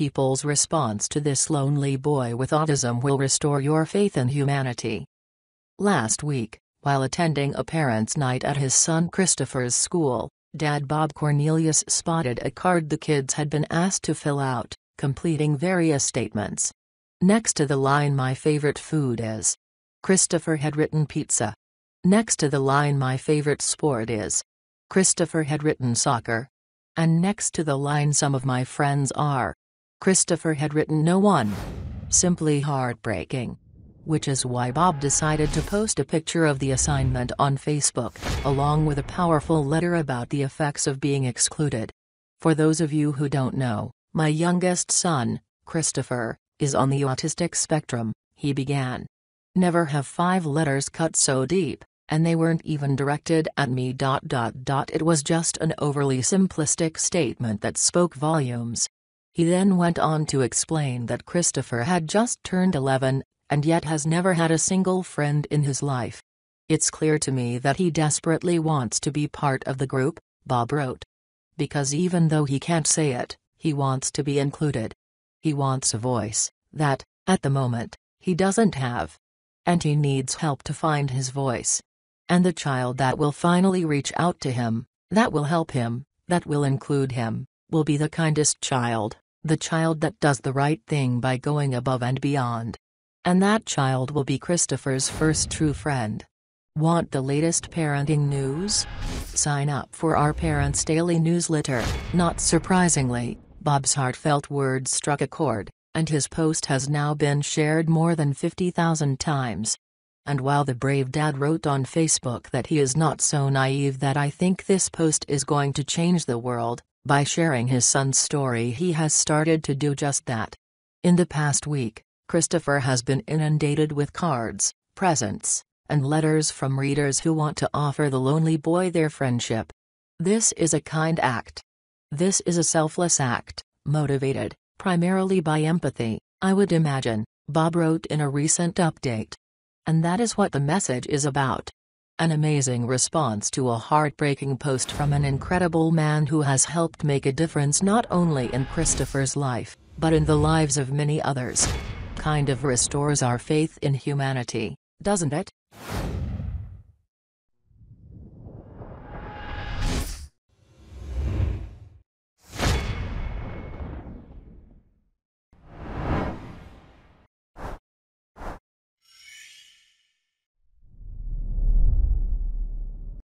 people's response to this lonely boy with autism will restore your faith in humanity. Last week, while attending a parents' night at his son Christopher's school, Dad Bob Cornelius spotted a card the kids had been asked to fill out, completing various statements. Next to the line "My favorite food is," Christopher had written pizza. Next to the line "My favorite sport is," Christopher had written soccer. And next to the line "Some of my friends are," Christopher had written no one. Simply heartbreaking. Which is why Bob decided to post a picture of the assignment on Facebook, along with a powerful letter about the effects of being excluded. For those of you who don't know, my youngest son, Christopher, is on the autistic spectrum, he began. Never have 5 letters cut so deep, and they weren't even directed at me. It was just an overly simplistic statement that spoke volumes. He then went on to explain that Christopher had just turned 11, and yet has never had a single friend in his life. "It's clear to me that he desperately wants to be part of the group," Bob wrote. "Because even though he can't say it, he wants to be included. He wants a voice that, at the moment, he doesn't have. And he needs help to find his voice. And the child that will finally reach out to him, that will help him, that will include him, will be the kindest child, the child that does the right thing by going above and beyond. And that child will be Christopher's first true friend." Want the latest parenting news? Sign up for our Parents Daily newsletter. Not surprisingly, Bob's heartfelt words struck a chord, and his post has now been shared more than 50,000 times. And while the brave dad wrote on Facebook that he is not so naive that I think this post is going to change the world, by sharing his son's story he has started to do just that. In the past week, Christopher has been inundated with cards, presents, and letters from readers who want to offer the lonely boy their friendship. This is a kind act. This is a selfless act, motivated, primarily by empathy, I would imagine, Bob wrote in a recent update. And that is what the message is about. An amazing response to a heartbreaking post from an incredible man who has helped make a difference not only in Christopher's life, but in the lives of many others. Kind of restores our faith in humanity, doesn't it?